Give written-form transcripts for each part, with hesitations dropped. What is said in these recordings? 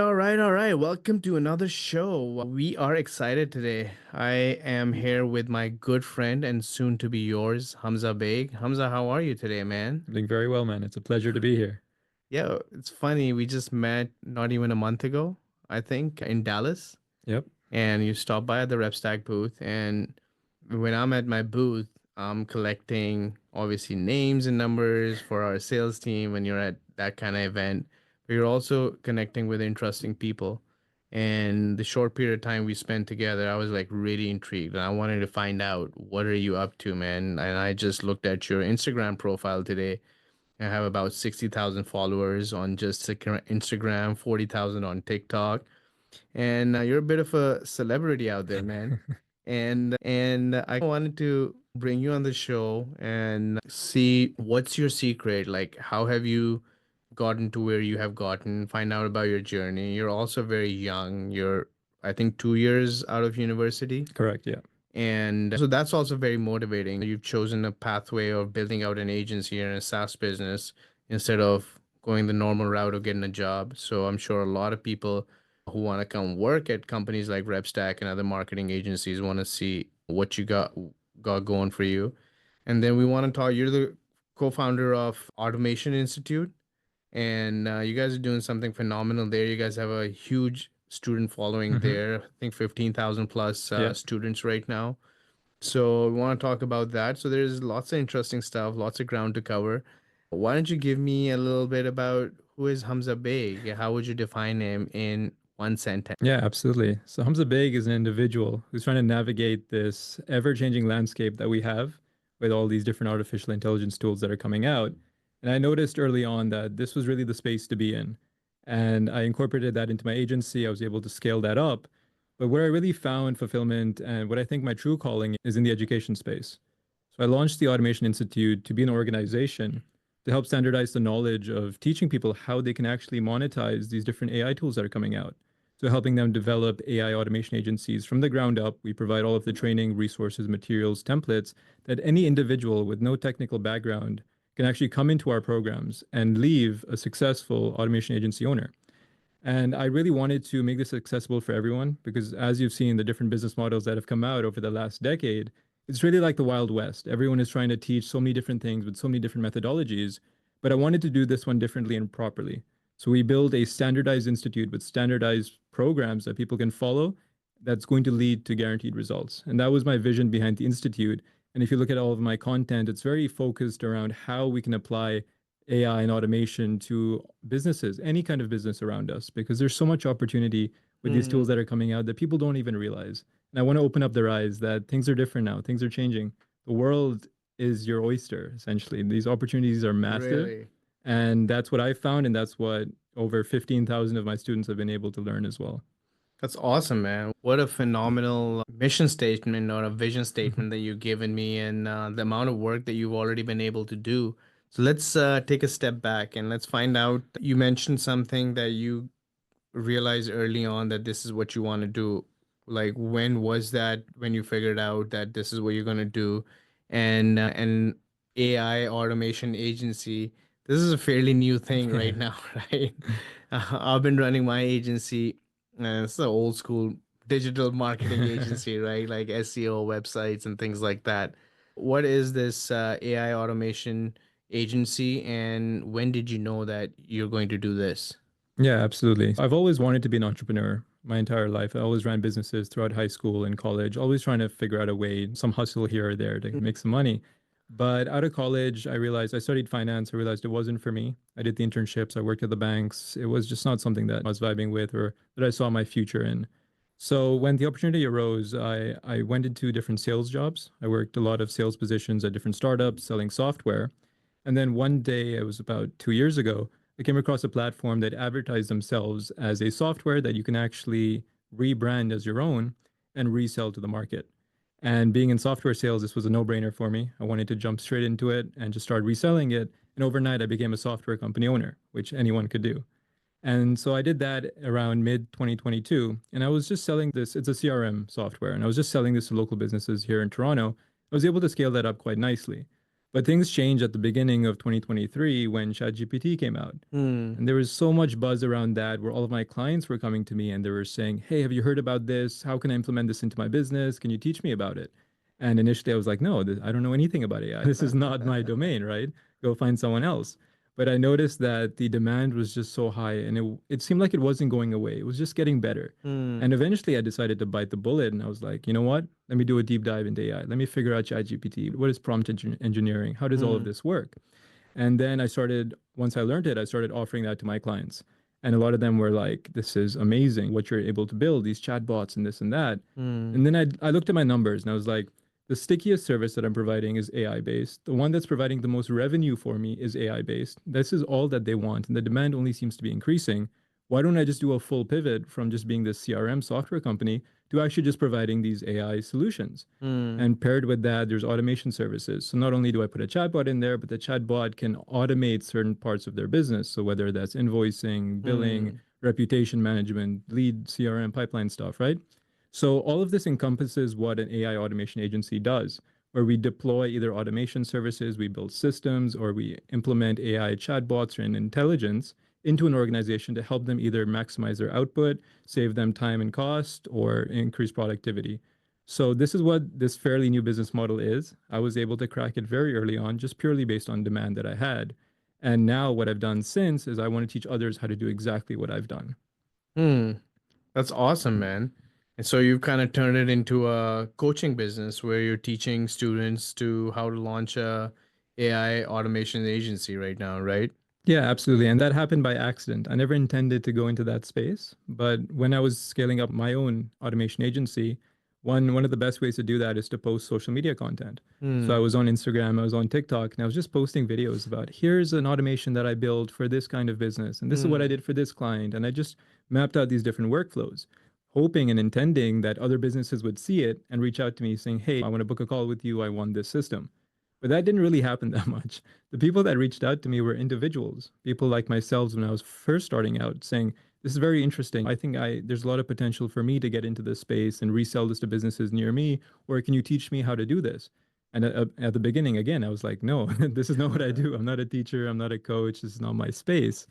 All right, all right. Welcome to another show. We are excited today. I am here with my good friend and soon to be yours, Hamza Baig. Hamza, how are you today, man? Doing very well, man. It's a pleasure to be here. Yeah, it's funny. We just met not even a month ago, I think, in Dallas, Yep, and you stopped by at the RepStack booth. And when I'm at my booth, I'm collecting obviously names and numbers for our sales team when you're at that kind of event, but you're also connecting with interesting people. And the short period of time we spent together, I was like really intrigued and I wanted to find out what are you up to, man? And I just looked at your Instagram profile today. I have about 60,000 followers on just Instagram, 40,000 on TikTok, and you're a bit of a celebrity out there, man. And I wanted to bring you on the show and see what's your secret. Like, how have you gotten to where you have gotten? Find out about your journey. You're also very young. You're, I think, 2 years out of university. correct. Yeah, And so that's also very motivating. You've chosen a pathway of building out an agency and a SaaS business instead of going the normal route of getting a job. So I'm sure a lot of people who want to come work at companies like RepStack and other marketing agencies want to see what you got going for you. And then we want to talk. You're the co-founder of Automation Institute, and you guys are doing something phenomenal there. You guys have a huge student following hmm there. I think 15,000 plus yeah, students right now. So we want to talk about that. So there's lots of interesting stuff, lots of ground to cover. Why don't you give me a little bit about who is Hamza Baig? How would you define him in one sentence? yeah. Absolutely. So Hamza Baig is an individual who's trying to navigate this ever-changing landscape that we have with all these different artificial intelligence tools that are coming out. And I noticed early on that this was really the space to be in, and I incorporated that into my agency. I was able to scale that up. But where I really found fulfillment and what I think my true calling is in the education space. So I launched the Automation Institute to be an organization to help standardize the knowledge of teaching people how they can actually monetize these different AI tools that are coming out. So helping them develop AI automation agencies from the ground up. We provide all of the training, resources, materials, templates that any individual with no technical background can actually come into our programs and leave a successful automation agency owner. And I really wanted to make this accessible for everyone because, as you've seen, the different business models that have come out over the last decade, it's really like the Wild West. Everyone is trying to teach so many different things with so many different methodologies. But I wanted to do this one differently and properly. So we build a standardized institute with standardized programs that people can follow that's going to lead to guaranteed results. And that was my vision behind the institute. And if you look at all of my content, it's very focused around how we can apply AI and automation to businesses, any kind of business around us, because there's so much opportunity with these tools Mm, that are coming out that people don't even realize. And I want to open up their eyes that things are different now, things are changing. The world is your oyster, essentially. These opportunities are massive. really? And that's what I found. And that's what over 15,000 of my students have been able to learn as well. That's awesome, man. What a phenomenal mission statement or a vision statement that you've given me, and the amount of work that you've already been able to do. So let's take a step back and let's find out. You mentioned something that you realized early on that this is what you want to do. Like, when was that when you figured out that this is what you're going to do? And AI automation agency, this is a fairly new thing right now, right? I've been running my agency, and it's an old school digital marketing agency, right? Like SEO websites and things like that. What is this AI automation agency, and when did you know that you're going to do this? Yeah, absolutely. I've always wanted to be an entrepreneur my entire life. I always ran businesses throughout high school and college, always trying to figure out a way, some hustle here or there to make some money. But out of college, I realized I studied finance. I realized it wasn't for me. I did the internships, I worked at the banks. It was just not something that I was vibing with or that I saw my future in. So when the opportunity arose, I went into different sales jobs. I worked a lot of sales positions at different startups selling software. And then one day, it was about 2 years ago, I came across a platform that advertised themselves as a software that you can actually rebrand as your own and resell to the market. And being in software sales, this was a no-brainer for me. I wanted to jump straight into it and just start reselling it. And overnight, I became a software company owner, which anyone could do. And so I did that around mid 2022. And I was just selling this, it's a CRM software. And I was just selling this to local businesses here in Toronto. I was able to scale that up quite nicely. But things changed at the beginning of 2023 when ChatGPT came out. Hmm. And there was so much buzz around that where all of my clients were coming to me and they were saying, "Hey, have you heard about this? How can I implement this into my business? Can you teach me about it?" And initially I was like, "No, I don't know anything about AI. This is not my domain, right? Go find someone else." But I noticed that the demand was just so high and it seemed like it wasn't going away. It was just getting better. Hmm. And eventually I decided to bite the bullet and I was like, you know what? Let me do a deep dive into AI. Let me figure out ChatGPT. What is prompt engineering? How does all of Hmm. this work? And then once I learned it, I started offering that to my clients. And a lot of them were like, this is amazing what you're able to build, these chatbots and this and that. Hmm. And then I looked at my numbers and I was like, the stickiest service that I'm providing is AI based. The one that's providing the most revenue for me is AI based. This is all that they want. And the demand only seems to be increasing. Why don't I just do a full pivot from just being this CRM software company to actually just providing these AI solutions? Hmm. And paired with that, there's automation services. So not only do I put a chatbot in there, but the chatbot can automate certain parts of their business. So whether that's invoicing, billing, Hmm. reputation management, lead CRM pipeline stuff, right? So all of this encompasses what an AI automation agency does, where we deploy either automation services, we build systems, or we implement AI chatbots and intelligence into an organization to help them either maximize their output, save them time and cost, or increase productivity. So this is what this fairly new business model is. I was able to crack it very early on, just purely based on demand that I had. And now what I've done since is I want to teach others how to do exactly what I've done. Hmm. That's awesome, man. And so you've kind of turned it into a coaching business where you're teaching students to how to launch a AI automation agency right now, right? Yeah, absolutely. And that happened by accident. I never intended to go into that space. But when I was scaling up my own automation agency, one of the best ways to do that is to post social media content. So I Hmm. was on Instagram, I was on TikTok, and I was just posting videos about here's an automation that I built for this kind of business, and this is what I Hmm. did for this client. And I just mapped out these different workflows, hoping and intending that other businesses would see it and reach out to me saying, "Hey, I want to book a call with you. I want this system." But that didn't really happen that much. The people that reached out to me were individuals, people like myself when I was first starting out, saying, "This is very interesting. I think there's a lot of potential for me to get into this space and resell this to businesses near me. Or can you teach me how to do this?" And at the beginning, again, I was like, "No, this is not what I do. I'm not a teacher. I'm not a coach. This is not my space."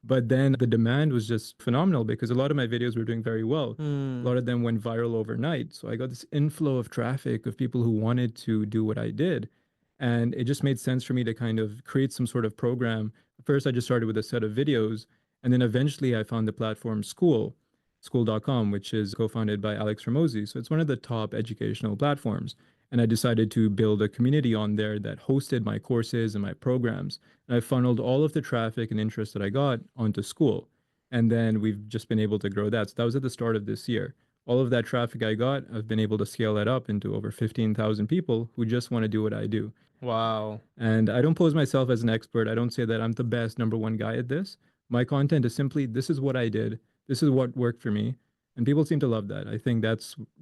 But then the demand was just phenomenal because a lot of my videos were doing very well. A Hmm. lot of them went viral overnight. So I got this inflow of traffic of people who wanted to do what I did. And it just made sense for me to kind of create some sort of program. First, I just started with a set of videos. And then eventually I found the platform school.com, which is co founded by Alex Ramosi. So it's one of the top educational platforms. And I decided to build a community on there that hosted my courses and my programs. And I funneled all of the traffic and interest that I got onto school. And then we've just been able to grow that. So that was at the start of this year. All of that traffic I got, I've been able to scale that up into over 15,000 people who just want to do what I do. Wow. And I don't pose myself as an expert. I don't say that I'm the best number one guy at this. My content is simply this is what I did, this is what worked for me. And people seem to love that. I think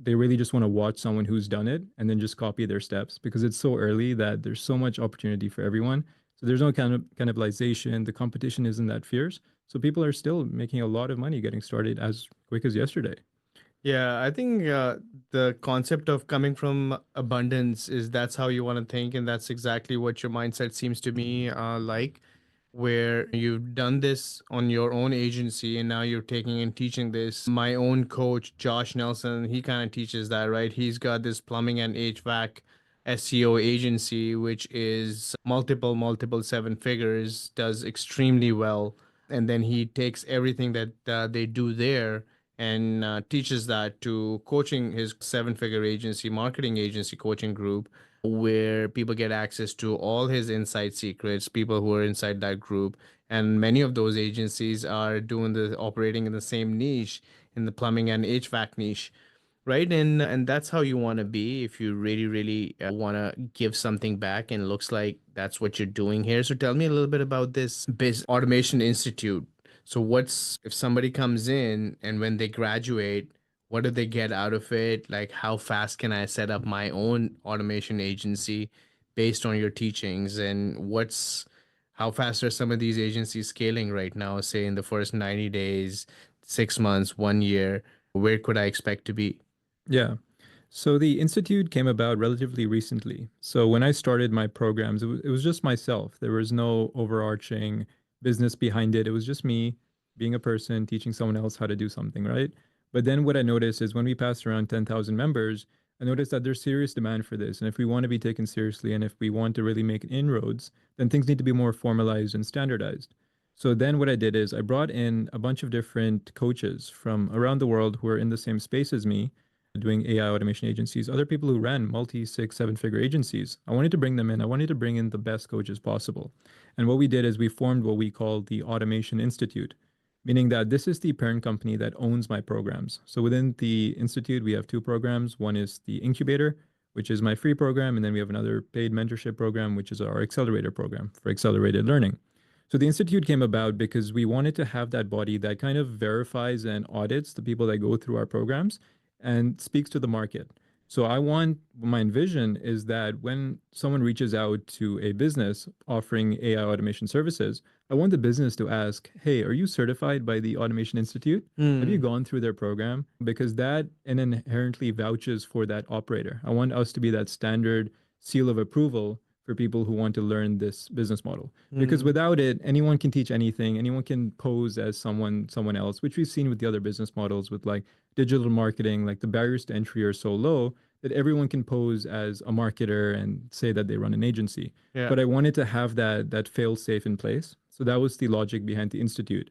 they really just want to watch someone who's done it and then just copy their steps because it's so early that there's so much opportunity for everyone. So there's no kind of cannibalization. The competition isn't that fierce. So people are still making a lot of money getting started as quick as yesterday. Yeah, I think the concept of coming from abundance is that's how you want to think, and that's exactly what your mindset seems to me like, where you've done this on your own agency and now you're taking and teaching this. My own coach, Josh Nelson, he kind of teaches that, right? He's got this plumbing and HVAC SEO agency, which is multiple seven figures, does extremely well. And then he takes everything that they do there and teaches that to coaching his seven figure agency, marketing agency coaching group, where people get access to all his inside secrets, people who are inside that group. And many of those agencies are doing the operating in the same niche, in the plumbing and HVAC niche, right? And that's how you want to be if you really want to give something back, and it looks like that's what you're doing here. So tell me a little bit about this biz automation institute. So what's, if somebody comes in and when they graduate, what do they get out of it? Like, how fast can I set up my own automation agency based on your teachings? And what's, how fast are some of these agencies scaling right now, say in the first 90 days, 6 months, 1 year? Where could I expect to be? Yeah. So the institute came about relatively recently. So when I started my programs, it was just myself. There was no overarching business behind it. It was just me being a person teaching someone else how to do something, right? But then what I noticed is when we passed around 10,000 members, I noticed that there's serious demand for this. And if we want to be taken seriously and if we want to really make inroads, then things need to be more formalized and standardized. So then what I did is I brought in a bunch of different coaches from around the world who are in the same space as me doing AI automation agencies, other people who ran multi six, seven figure agencies. I wanted to bring them in. I wanted to bring in the best coaches possible. And what we did is we formed what we call the Automation Institute, meaning that this is the parent company that owns my programs. So within the institute, we have two programs. One is the incubator, which is my free program. And then we have another paid mentorship program, which is our accelerator program for accelerated learning. So the institute came about because we wanted to have that body that kind of verifies and audits the people that go through our programs and speaks to the market. So I want my vision is that when someone reaches out to a business offering AI automation services, I want the business to ask, "Hey, are you certified by the Automation Institute? Have you Hmm. gone through their program?" Because that inherently vouches for that operator. I want us to be that standard seal of approval for people who want to learn this business model. Because Hmm. without it, anyone can teach anything. Anyone can pose as someone else, which we've seen with the other business models with like digital marketing. Like the barriers to entry are so low that everyone can pose as a marketer and say that they run an agency. Yeah. But I wanted to have that fail safe in place. So that was the logic behind the institute.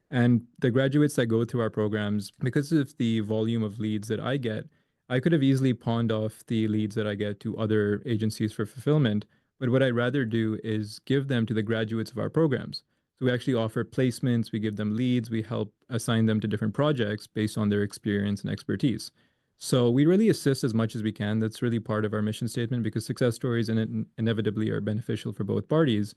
And the graduates that go through our programs, because of the volume of leads that I get, I could have easily pawned off the leads that I get to other agencies for fulfillment. But what I'd rather do is give them to the graduates of our programs. So we actually offer placements, we give them leads, we help assign them to different projects based on their experience and expertise. So we really assist as much as we can. That's really part of our mission statement because success stories inevitably are beneficial for both parties.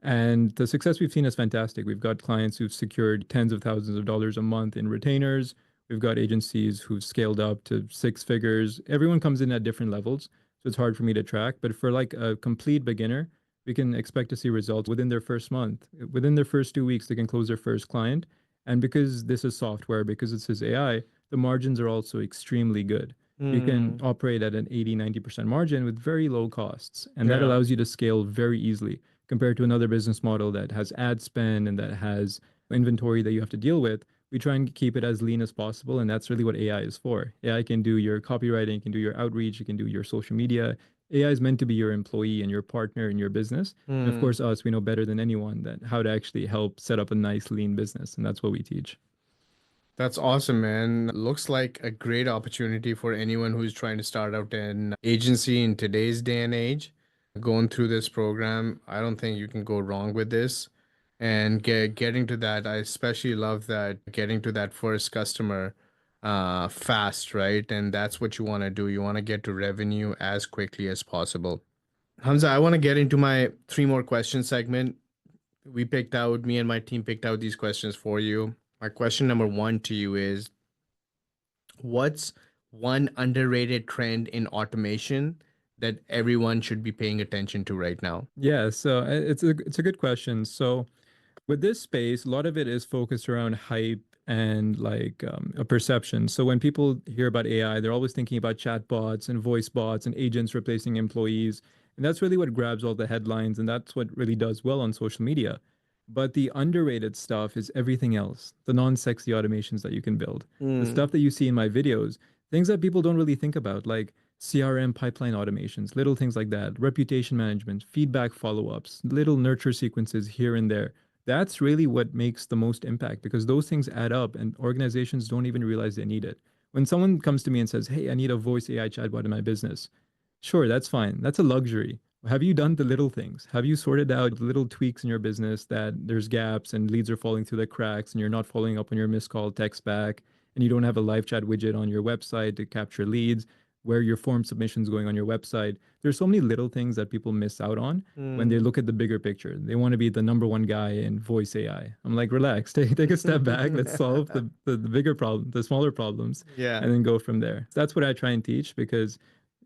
And the success we've seen is fantastic. We've got clients who've secured tens of thousands of dollars a month in retainers. We've got agencies who've scaled up to six figures. Everyone comes in at different levels, so it's hard for me to track. But for like a complete beginner, we can expect to see results within their first month. Within their first 2 weeks, they can close their first client. And because this is software, because this is AI, the margins are also extremely good. You can Hmm. operate at an 80, 90% margin with very low costs. And that Yeah. allows you to scale very easily compared to another business model that has ad spend and that has inventory that you have to deal with. We try and keep it as lean as possible. And that's really what AI is for. AI can do your copywriting, can do your outreach, it can do your social media. AI is meant to be your employee and your partner in your business. And of Hmm. course, us, we know better than anyone that how to actually help set up a nice lean business. And that's what we teach. That's awesome, man. Looks like a great opportunity for anyone who's trying to start out an agency in today's day and age. Going through this program, I don't think you can go wrong with this. And getting to that, I especially love that getting to that first customer fast, right? And that's what you want to do. You want to get to revenue as quickly as possible. Hamza, I want to get into my three more question segment. Me and my team picked out these questions for you. My question number one to you is, what's one underrated trend in automation that everyone should be paying attention to right now? Yeah, so it's a good question. So with this space, a lot of it is focused around hype and like a perception. So when people hear about AI, they're always thinking about chatbots and voice bots and agents replacing employees. And that's really what grabs all the headlines. And that's what really does well on social media. But the underrated stuff is everything else, the non-sexy automations that you can build, the Hmm. stuff that you see in my videos, things that people don't really think about, like CRM pipeline automations, little things like that, reputation management, feedback follow-ups, little nurture sequences here and there. That's really what makes the most impact because those things add up and organizations don't even realize they need it. When someone comes to me and says, "Hey, I need a voice AI chatbot in my business," sure, that's fine. That's a luxury. Have you done the little things? Have you sorted out the little tweaks in your business that there's gaps and leads are falling through the cracks and you're not following up on your missed call text back and you don't have a live chat widget on your website to capture leads, where your form submissions going on your website? There's so many little things that people miss out on when they Hmm. look at the bigger picture. They want to be the number one guy in voice AI. I'm like, relax, take a step back. Let's solve the bigger problem, the smaller problems, Yeah. and then go from there. That's what I try and teach because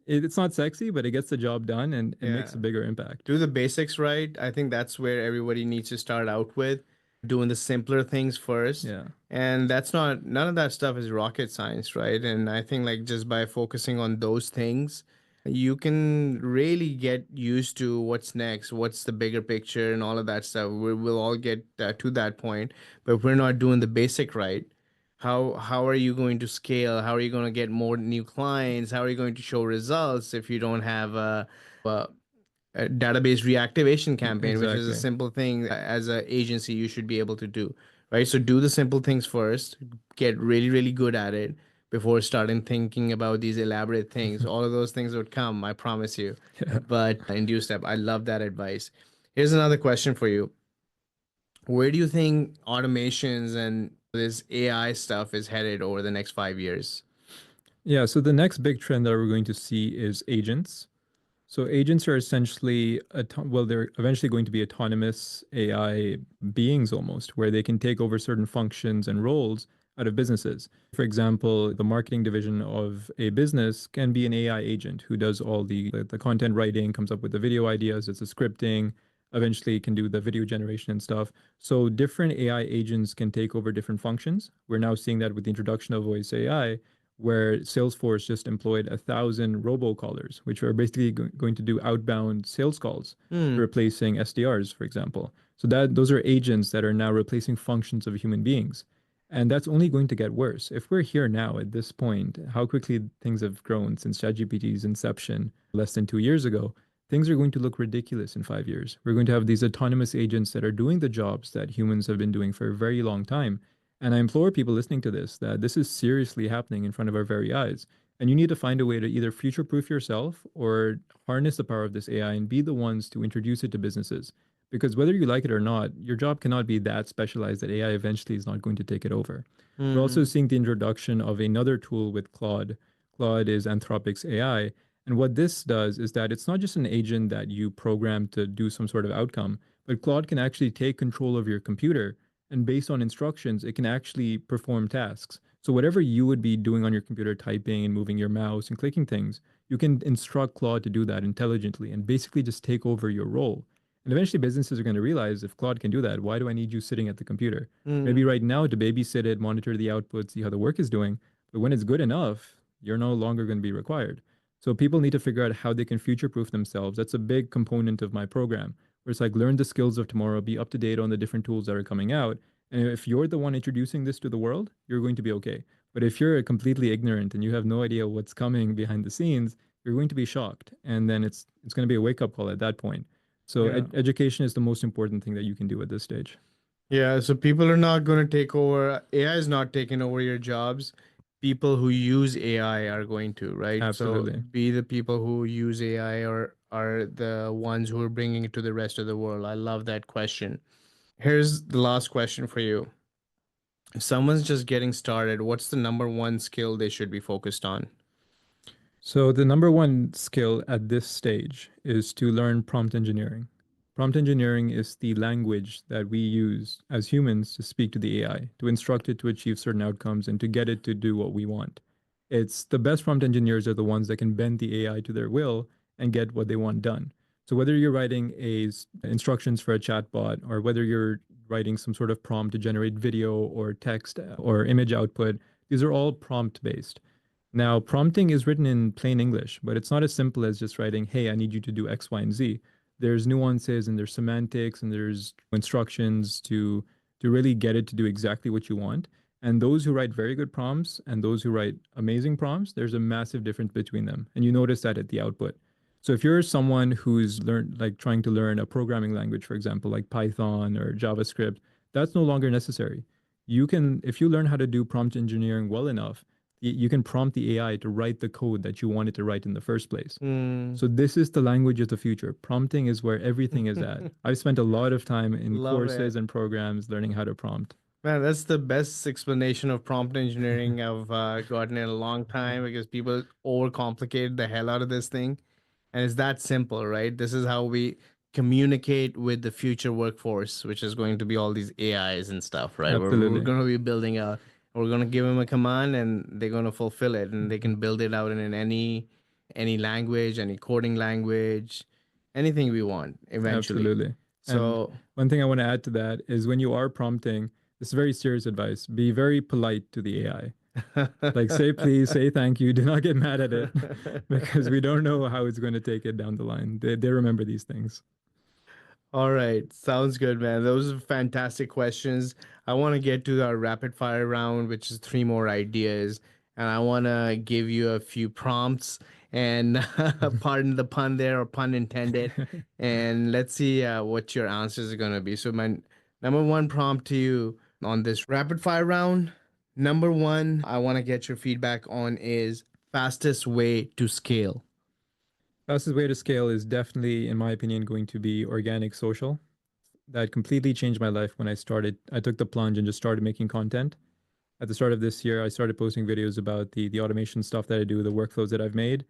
it's not sexy, but it gets the job done and it makes Yeah. a bigger impact. Do the basics right. I think that's where everybody needs to start out with. doing the simpler things first. Yeah, And that's not, none of that stuff is rocket science, right? And I think like just by focusing on those things, you can really get used to what's next, what's the bigger picture, and all of that stuff. We'll all get to that point, but if we're not doing the basic right, how are you going to scale? How are you going to get more new clients? How are you going to show results if you don't have a database reactivation campaign, which is a exactly. simple thing as an agency you should be able to do, right? So do the simple things first, get really, really good at it before starting thinking about these elaborate things. All of those things would come, I promise you. Yeah. But induce step, I love that advice. Here's another question for you. Where do you think automations and this AI stuff is headed over the next 5 years? Yeah, so the next big trend that we're going to see is agents. So agents are essentially well, they're eventually going to be autonomous AI beings almost, where they can take over certain functions and roles out of businesses. For example, the marketing division of a business can be an AI agent who does all the content writing, comes up with the video ideas, it's the scripting, eventually can do the video generation and stuff. So different AI agents can take over different functions. We're now seeing that with the introduction of voice AI, where Salesforce just employed 1,000 robocallers, which are basically going to do outbound sales calls, Hmm. replacing SDRs, for example. So that those are agents that are now replacing functions of human beings. And that's only going to get worse. If we're here now at this point, how quickly things have grown since ChatGPT's inception less than 2 years ago, things are going to look ridiculous in 5 years. We're going to have these autonomous agents that are doing the jobs that humans have been doing for a very long time. And I implore people listening to this that this is seriously happening in front of our very eyes. And you need to find a way to either future proof yourself or harness the power of this AI and be the ones to introduce it to businesses. Because whether you like it or not, your job cannot be that specialized that AI eventually is not going to take it over. We're also Hmm. seeing the introduction of another tool with Claude. Claude is Anthropic's AI. And what this does is that it's not just an agent that you program to do some sort of outcome, but Claude can actually take control of your computer, and based on instructions, it can actually perform tasks. So whatever you would be doing on your computer, typing and moving your mouse and clicking things, you can instruct Claude to do that intelligently and basically just take over your role. And eventually businesses are going to realize if Claude can do that, why do I need you sitting at the computer? Maybe Hmm. right now to babysit it, monitor the output, see how the work is doing, but when it's good enough, you're no longer going to be required. So people need to figure out how they can future proof themselves. That's a big component of my program, where it's like learn the skills of tomorrow, be up to date on the different tools that are coming out. And if you're the one introducing this to the world, you're going to be okay. But if you're completely ignorant and you have no idea what's coming behind the scenes, you're going to be shocked. And then it's going to be a wake up call at that point. So Yeah. education is the most important thing that you can do at this stage. Yeah, so people are not going to take over. AI is not taking over your jobs. People who use AI are going to, right? So Absolutely. be the people who use AI or are the ones who are bringing it to the rest of the world. I love that question. Here's the last question for you. If someone's just getting started, what's the number one skill they should be focused on? So the number one skill at this stage is to learn prompt engineering. Prompt engineering is the language that we use as humans to speak to the AI, to instruct it to achieve certain outcomes and to get it to do what we want. It's the best prompt engineers are the ones that can bend the AI to their will and get what they want done. So whether you're writing instructions for a chatbot or whether you're writing some sort of prompt to generate video or text or image output, these are all prompt based. Now, prompting is written in plain English, but it's not as simple as just writing, hey, I need you to do X, Y, and Z. There's nuances and there's semantics and there's instructions to really get it to do exactly what you want. And those who write very good prompts and those who write amazing prompts, there's a massive difference between them. And you notice that at the output. So if you're someone who's learned like trying to learn a programming language, for example, like Python or JavaScript, that's no longer necessary. You can, if you learn how to do prompt engineering well enough, you can prompt the AI to write the code that you wanted to write in the first place. Hmm. So this is the language of the future. Prompting is where everything is at. I've spent a lot of time in Love courses it. and programs learning how to prompt. Man, that's the best explanation of prompt engineering I've gotten in a long time because people overcomplicate the hell out of this thing. And it's that simple, right? This is how we communicate with the future workforce, which is going to be all these AIs and stuff, right? We're Absolutely. going to be building a, we're going to give them a command and they're going to fulfill it and they can build it out in any language, any coding language, anything we want eventually. Absolutely. And So one thing I want to add to that is when you are prompting, this is very serious advice. Be very polite to the AI. Like say please, say thank you. Do not get mad at it because we don't know how it's going to take it down the line. They remember these things. All right, sounds good, man. Those are fantastic questions. I want to get to our rapid fire round, which is three more ideas, and I want to give you a few prompts. And pardon the pun there, or pun intended. And let's see what your answers are gonna be. So my number one prompt to you on this rapid fire round, number one, I want to get your feedback on is fastest way to scale. Fastest way to scale is definitely, in my opinion, going to be organic social. That completely changed my life when I started. I took the plunge and just started making content. At the start of this year, I started posting videos about the automation stuff that I do, the workflows that I've made.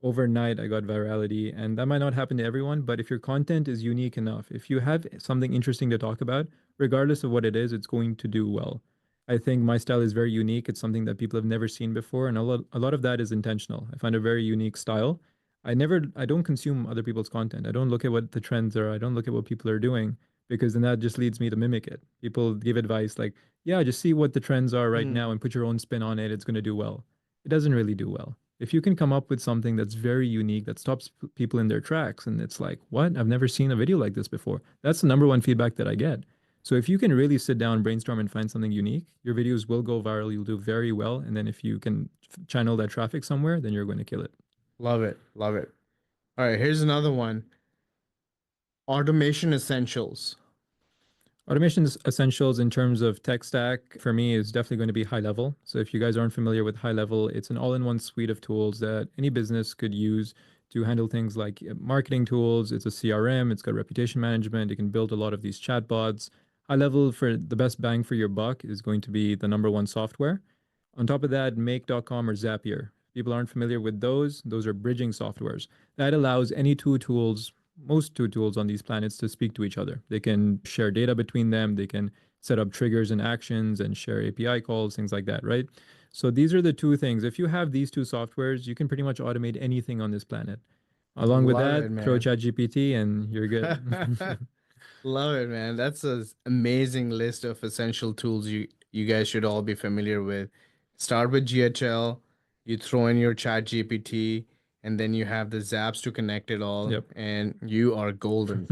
Overnight I got virality, and that might not happen to everyone, but if your content is unique enough, if you have something interesting to talk about, regardless of what it is, it's going to do well. I think my style is very unique. It's something that people have never seen before, and a lot of that is intentional. I find a very unique style. I don't consume other people's content. I don't look at what the trends are. I don't look at what people are doing because then that just leads me to mimic it. People give advice like, yeah, just see what the trends are right now Hmm. and put your own spin on it. It's going to do well. It doesn't really do well. If you can come up with something that's very unique that stops people in their tracks and it's like, what? I've never seen a video like this before. That's the number one feedback that I get. So if you can really sit down, brainstorm, and find something unique, your videos will go viral. You'll do very well. And then if you can channel that traffic somewhere, then you're going to kill it. Love it, love it. All right, here's another one. Automation essentials. Automation essentials in terms of tech stack for me is definitely going to be high level. So if you guys aren't familiar with high level, it's an all-in-one suite of tools that any business could use to handle things like marketing tools. It's a CRM, it's got reputation management, it can build a lot of these chatbots. High level for the best bang for your buck is going to be the number one software. On top of that, Make.com or Zapier. If people aren't familiar with those are bridging softwares. That allows any two tools, most two tools on these planets to speak to each other. They can share data between them, they can set up triggers and actions and share API calls, things like that, right? So these are the two things. If you have these two softwares, you can pretty much automate anything on this planet. Along with Love it, that, throw man. ChatGPT and you're good. Love it, man. That's an amazing list of essential tools you guys should all be familiar with. Start with GHL, you throw in your chat GPT, and then you have the Zaps to connect it all, Yep. and you are golden.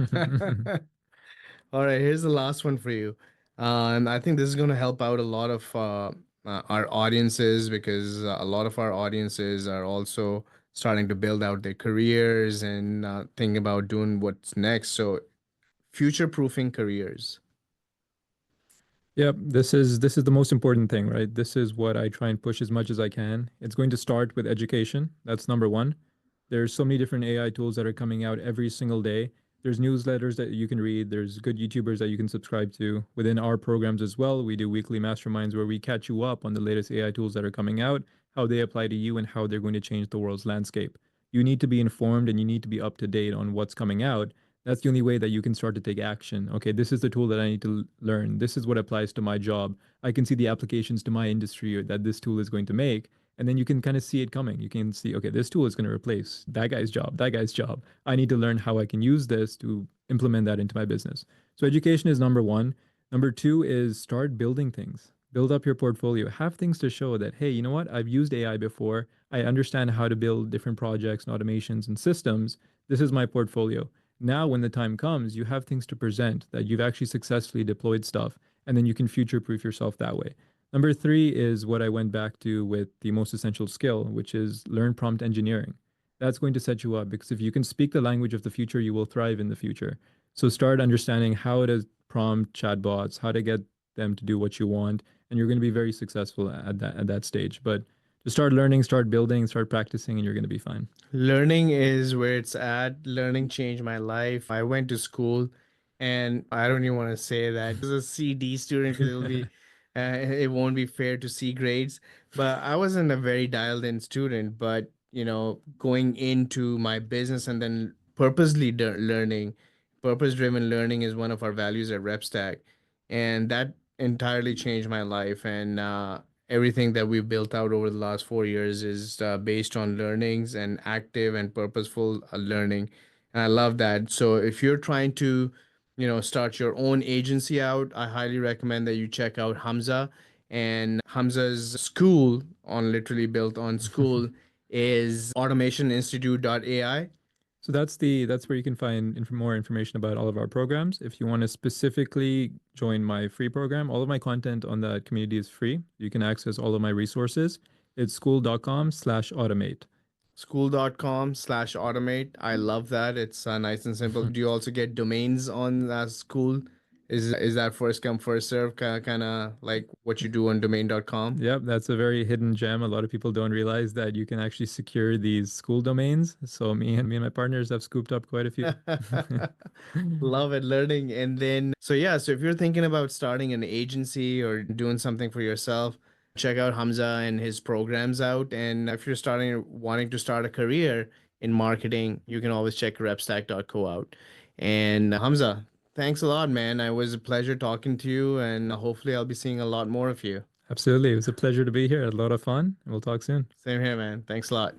All right, here's the last one for you. And I think this is going to help out a lot of our audiences because a lot of our audiences are also starting to build out their careers and think about doing what's next. So, future proofing careers. Yep, this is the most important thing, right? This is what I try and push as much as I can. It's going to start with education. That's number one. There's so many different AI tools that are coming out every single day. There's newsletters that you can read. There's good YouTubers that you can subscribe to. Within our programs as well, we do weekly masterminds where we catch you up on the latest AI tools that are coming out, how they apply to you, and how they're going to change the world's landscape. You need to be informed and you need to be up to date on what's coming out. That's the only way that you can start to take action. Okay, this is the tool that I need to learn. This is what applies to my job. I can see the applications to my industry that this tool is going to make. And then you can kind of see it coming. You can see, okay, this tool is going to replace that guy's job, that guy's job. I need to learn how I can use this to implement that into my business. So education is number one. Number two is start building things. Build up your portfolio. Have things to show that, hey, you know what? I've used AI before. I understand how to build different projects and automations and systems. This is my portfolio. Now, when the time comes, you have things to present that you've actually successfully deployed stuff, and then you can future proof yourself that way. Number three is what I went back to with the most essential skill, which is learn prompt engineering. That's going to set you up because if you can speak the language of the future, you will thrive in the future. So start understanding how to prompt chatbots, how to get them to do what you want, and you're going to be very successful at that stage. But just start learning, start building, start practicing, and you're going to be fine. Learning is where it's at. Learning changed my life. I went to school, and I don't even want to say that as a CD student because it won't be fair to C grades. But I wasn't a very dialed in student. But going into my business and then learning, purpose driven learning is one of our values at RepStack, and that entirely changed my life. And everything that we've built out over the last 4 years is based on learnings and active and purposeful learning. And I love that. So if you're trying to start your own agency out, I highly recommend that you check out Hamza. And Hamza's school, on literally built on school, is automationinstitute.ai. So that's where you can find more information about all of our programs. If you want to specifically join my free program, all of my content on that community is free. You can access all of my resources. It's school.com/automate. School.com/automate. I love that. It's nice and simple. Do you also get domains on that school? Is that first come first serve, kind of like what you do on domain.com? Yep, that's a very hidden gem. A lot of people don't realize that you can actually secure these school domains. So me and my partners have scooped up quite a few. Love it, learning. And then, so yeah, so if you're thinking about starting an agency or doing something for yourself, check out Hamza and his programs out. And if you're wanting to start a career in marketing, you can always check repstack.co out. And Hamza, thanks a lot, man. It was a pleasure talking to you, and hopefully I'll be seeing a lot more of you. Absolutely. It was a pleasure to be here. A lot of fun. We'll talk soon. Same here, man. Thanks a lot.